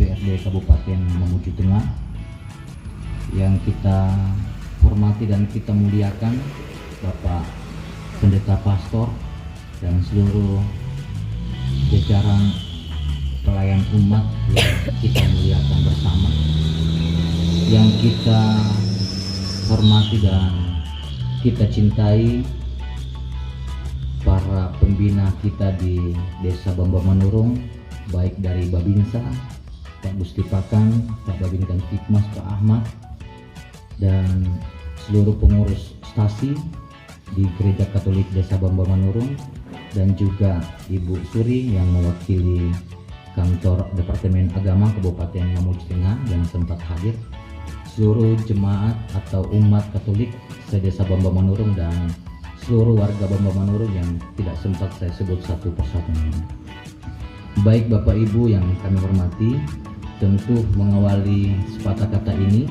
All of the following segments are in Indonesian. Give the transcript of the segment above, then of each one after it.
DPRD Kabupaten Mamuju Tengah yang kita hormati dan kita muliakan Bapak Pendeta Pastor dan seluruh jajaran pelayan umat yang kita muliakan bersama, yang kita hormati dan kita cintai para pembina kita di Desa Bamba Manurung, baik dari Babinsa, Pak Gusti Pakan, Pak Babin Kantikmas, Pak Ahmad, dan seluruh pengurus stasi di Gereja Katolik Desa Bamba Manurung, dan juga Ibu Suri yang mewakili kantor Departemen Agama Kabupaten Mamuju Tengah yang sempat hadir, seluruh jemaat atau umat Katolik se-Desa Bamba Manurung, dan seluruh warga Bamba Manurung yang tidak sempat saya sebut satu persatu. Baik Bapak Ibu yang kami hormati, tentu mengawali sepatah kata ini,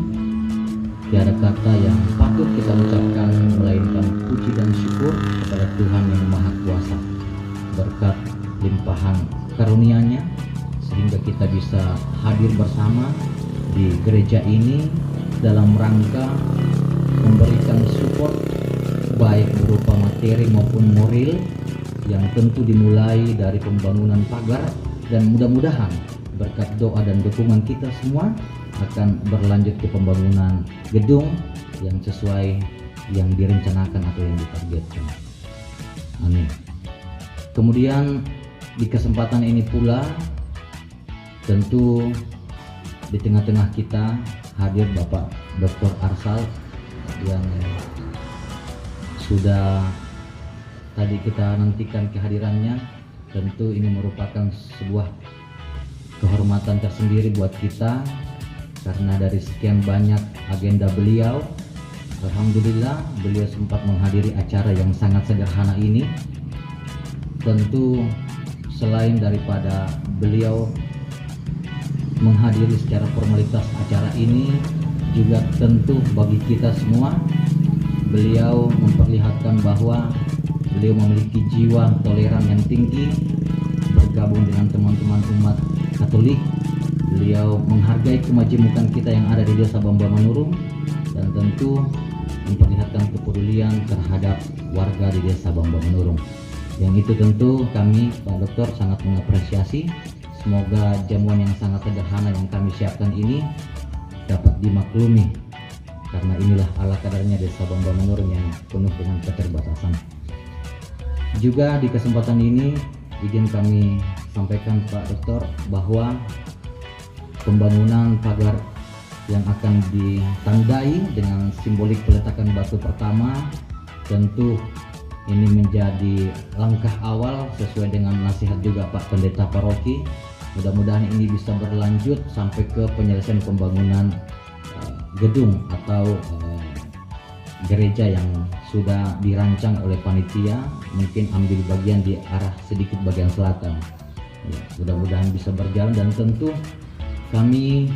tiada kata yang patut kita ucapkan melainkan puji dan syukur kepada Tuhan yang Maha Kuasa, berkat limpahan karunia-Nya sehingga kita bisa hadir bersama di gereja ini dalam rangka memberikan support baik berupa materi maupun moral yang tentu dimulai dari pembangunan pagar, dan mudah-mudahan berkat doa dan dukungan kita semua akan berlanjut ke pembangunan gedung yang sesuai yang direncanakan atau yang ditargetkan. Amin. Kemudian di kesempatan ini pula tentu di tengah-tengah kita hadir Bapak Dr. Arsal yang sudah tadi kita nantikan kehadirannya. Tentu ini merupakan sebuah kehormatan tersendiri buat kita karena dari sekian banyak agenda beliau, alhamdulillah beliau sempat menghadiri acara yang sangat sederhana ini. Tentu selain daripada beliau menghadiri secara formalitas acara ini, juga tentu bagi kita semua beliau memperlihatkan bahwa beliau memiliki jiwa toleran yang tinggi, bergabung dengan teman-teman umat Katolik. Beliau menghargai kemajemukan kita yang ada di Desa Bamba Manurung, dan tentu memperlihatkan kepedulian terhadap warga di Desa Bamba Manurung. Yang itu tentu kami Pak Dokter sangat mengapresiasi. Semoga jamuan yang sangat sederhana yang kami siapkan ini dapat dimaklumi, karena inilah ala kadarnya Desa Bamba Manurung yang penuh dengan keterbatasan. Juga di kesempatan ini izin kami sampaikan Pak Dokter bahwa pembangunan pagar yang akan ditandai dengan simbolik peletakan batu pertama, tentu ini menjadi langkah awal sesuai dengan nasihat juga Pak Pendeta Paroki. Mudah-mudahan ini bisa berlanjut sampai ke penyelesaian pembangunan gedung atau gereja yang sudah dirancang oleh panitia, mungkin ambil bagian di arah sedikit bagian selatan. Ya, mudah-mudahan bisa berjalan, dan tentu kami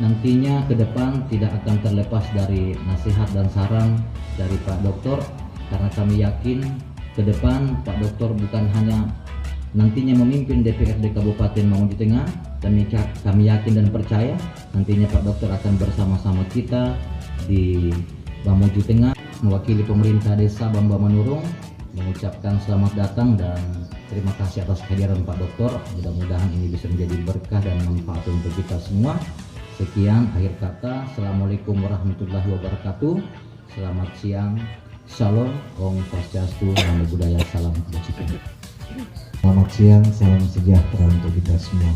nantinya ke depan tidak akan terlepas dari nasihat dan saran dari Pak Dokter, karena kami yakin ke depan Pak Dokter bukan hanya nantinya memimpin DPRD Kabupaten Mamuju Tengah, dan kami yakin dan percaya nantinya Pak Dokter akan bersama-sama kita di Mamuju Tengah mewakili pemerintah Desa Bamba Manurung, mengucapkan selamat datang dan terima kasih atas kehadiran Pak Dokter. Mudah-mudahan ini bisa menjadi berkah dan manfaat untuk kita semua. Sekian akhir kata. Assalamualaikum warahmatullahi wabarakatuh. Selamat siang. Shalom, Om Swastiastu, Namo Buddhaya, salam kebajikan. Selamat siang, salam sejahtera untuk kita semua.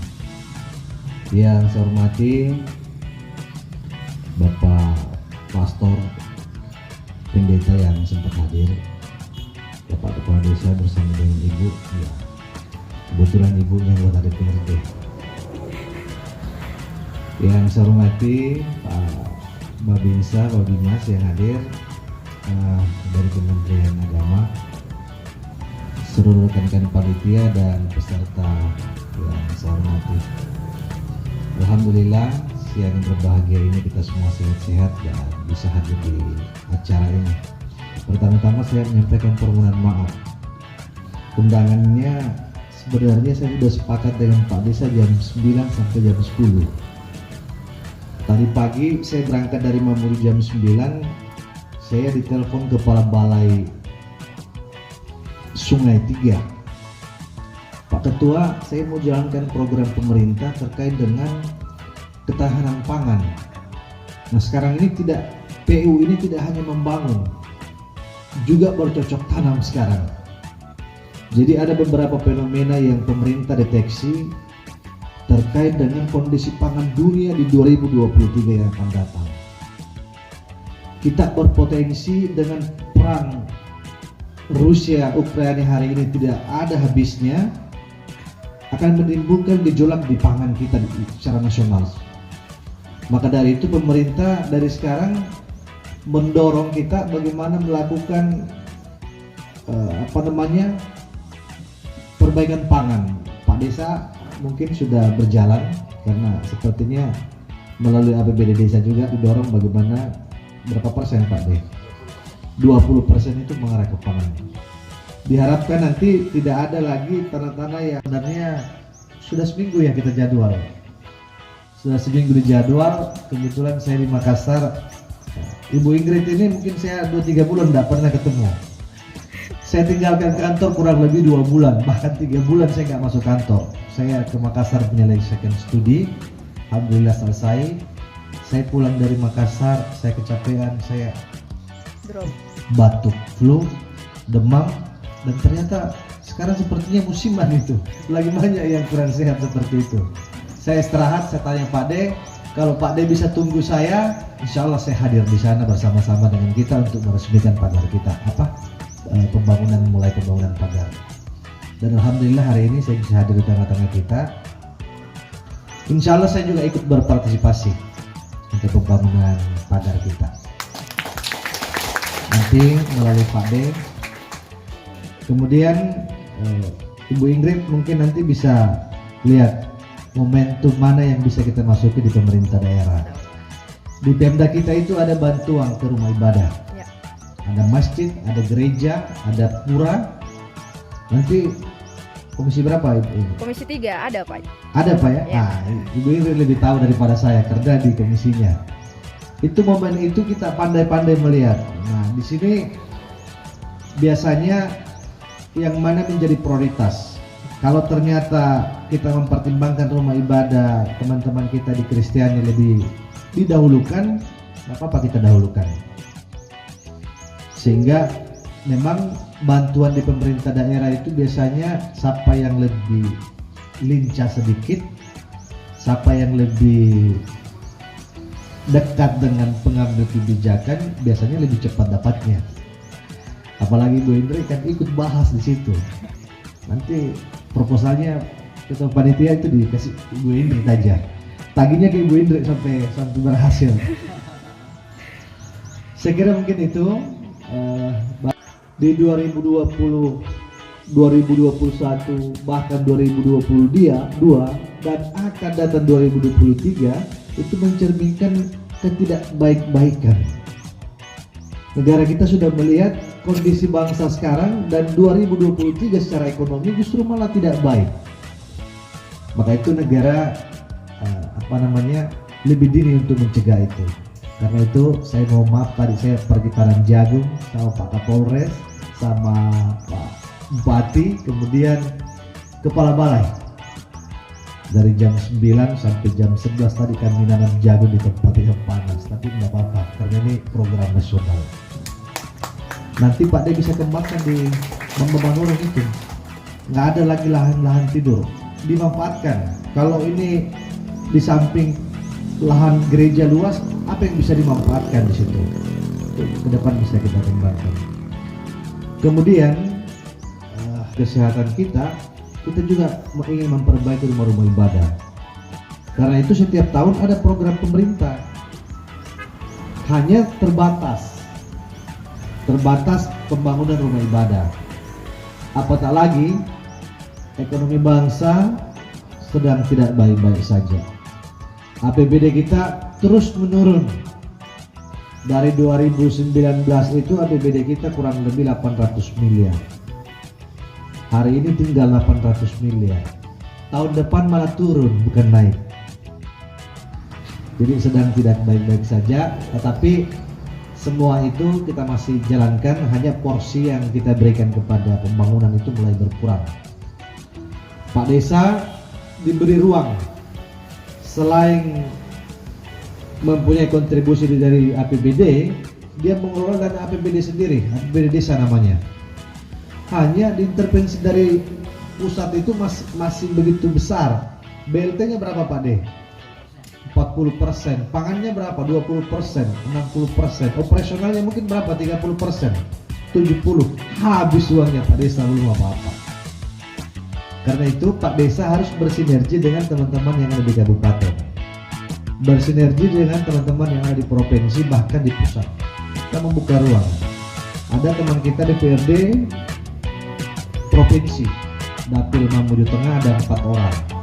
Yang saya hormati Bapak Pastor Pendeta yang sempat hadir, Bapak Kepala Desa bersama dengan Ibu, ya, kebetulan Ibunya anggota DPRD. Yang saya hormati Pak Babinsa, Babimas yang hadir dari Kementerian Agama, seluruh rekan-rekan panitia dan peserta yang saya hormati. Alhamdulillah siang berbahagia ini kita semua sehat-sehat dan bisa hadir di acara ini. Pertama-tama saya menyampaikan permohonan maaf. Undangannya sebenarnya saya sudah sepakat dengan Pak Desa jam 9 sampai jam 10. Tadi pagi saya berangkat dari Mamuri jam 9, saya ditelepon kepala balai Sungai 3. Pak Ketua, saya mau jalankan program pemerintah terkait dengan ketahanan pangan. Nah sekarang ini PU ini tidak hanya membangun, juga bercocok tanam sekarang. Jadi ada beberapa fenomena yang pemerintah deteksi terkait dengan kondisi pangan dunia di 2023 yang akan datang. Kita berpotensi dengan perang Rusia Ukraina hari ini tidak ada habisnya, akan menimbulkan gejolak di pangan kita secara nasional. Maka dari itu pemerintah dari sekarang mendorong kita bagaimana melakukan perbaikan pangan. Pak Desa mungkin sudah berjalan karena sepertinya melalui APBD desa juga didorong bagaimana berapa persen Pak D? 20% itu mengarah ke pangan. Diharapkan nanti tidak ada lagi tanah-tanah yang sebenarnya sudah seminggu ya kita jadwal. Sudah seminggu di jadwal, kebetulan saya di Makassar. Ibu Ingrid ini mungkin saya 2-3 bulan tidak pernah ketemu. Saya tinggalkan kantor kurang lebih 2 bulan, bahkan 3 bulan saya nggak masuk kantor. Saya ke Makassar menyelesaikan studi, alhamdulillah selesai. Saya pulang dari Makassar, saya kecapean, saya batuk, flu, demam, dan ternyata sekarang sepertinya musiman itu. Lagi banyak yang kurang sehat seperti itu. Saya istirahat, saya tanya Pak D, kalau Pak D bisa tunggu saya, insya Allah saya hadir di sana bersama-sama dengan kita untuk meresmikan pagar kita. Mulai pembangunan pagar. Dan alhamdulillah hari ini saya bisa hadir di tengah-tengah kita. Insya Allah saya juga ikut berpartisipasi untuk pembangunan pagar kita. Nanti melalui Pak D. Kemudian Ibu Ingrid mungkin nanti bisa lihat momentum mana yang bisa kita masuki di pemerintah daerah. Di Pemda kita itu ada bantuan ke rumah ibadah, ada masjid, ada gereja, ada pura. Nanti komisi berapa Ibu? Komisi 3 ada Pak. Ada Pak ya? Nah, Ibu Ingrid lebih tahu daripada saya karena di komisinya. Itu momen itu kita pandai-pandai melihat. Nah di sini biasanya yang mana menjadi prioritas. Kalau ternyata kita mempertimbangkan rumah ibadah teman-teman kita di Kristiani lebih didahulukan, nggak apa-apa kita dahulukan. Sehingga memang bantuan di pemerintah daerah itu biasanya siapa yang lebih lincah sedikit, siapa yang lebih dekat dengan pengambil kebijakan biasanya lebih cepat dapatnya. Apalagi Bu Indri kan ikut bahas di situ. Nanti proposalnya ketua panitia itu dikasih Ibu Indri aja. Tagihnya ke Ibu Indri sampai berhasil. Saya kira mungkin itu di 2020, 2021 bahkan 2022 dan akan datang 2023 itu mencerminkan ketidakbaik-baikan. Negara kita sudah melihat kondisi bangsa sekarang dan 2023 secara ekonomi justru malah tidak baik. Maka itu negara lebih dini untuk mencegah itu. Karena itu saya mohon maaf tadi saya pergi tanam jagung sama Pak Kapolres sama Pak Bupati, kemudian Kepala Balai. Dari jam 9 sampai jam 11 tadi kami nanam jagung di tempat yang panas, tapi nggak apa-apa karena ini program nasional. Nanti Pak D bisa kembangkan di Mambamanurung itu, nggak ada lagi lahan-lahan tidur, dimanfaatkan. Kalau ini di samping lahan gereja luas, apa yang bisa dimanfaatkan di situ? Ke depan bisa kita kembangkan. Kemudian kesehatan kita juga ingin memperbaiki rumah-rumah ibadah. Karena itu setiap tahun ada program pemerintah. Hanya terbatas pembangunan rumah ibadah. Apatah lagi ekonomi bangsa sedang tidak baik-baik saja. APBD kita terus menurun. Dari 2019 itu APBD kita kurang lebih 800 miliar. Hari ini tinggal 800 miliar. Tahun depan malah turun, bukan naik. Jadi sedang tidak baik-baik saja, tetapi semua itu kita masih jalankan, hanya porsi yang kita berikan kepada pembangunan itu mulai berkurang. Pak Desa diberi ruang, selain mempunyai kontribusi dari APBD, dia mengelola dana APBD sendiri, APBD desa namanya. Hanya diintervensi dari pusat itu masih begitu besar. BLT-nya berapa Pak D? 40%, pangannya berapa? 20%, 60%, operasionalnya mungkin berapa? 30%, 70%, habis uangnya Pak Desa, belum apa-apa. Karena itu Pak Desa harus bersinergi dengan teman-teman yang ada di kabupaten, bersinergi dengan teman-teman yang ada di provinsi, bahkan di pusat. Kita membuka ruang. Ada teman kita di DPRD provinsi, Dapil Mamuju Tengah ada 4 orang.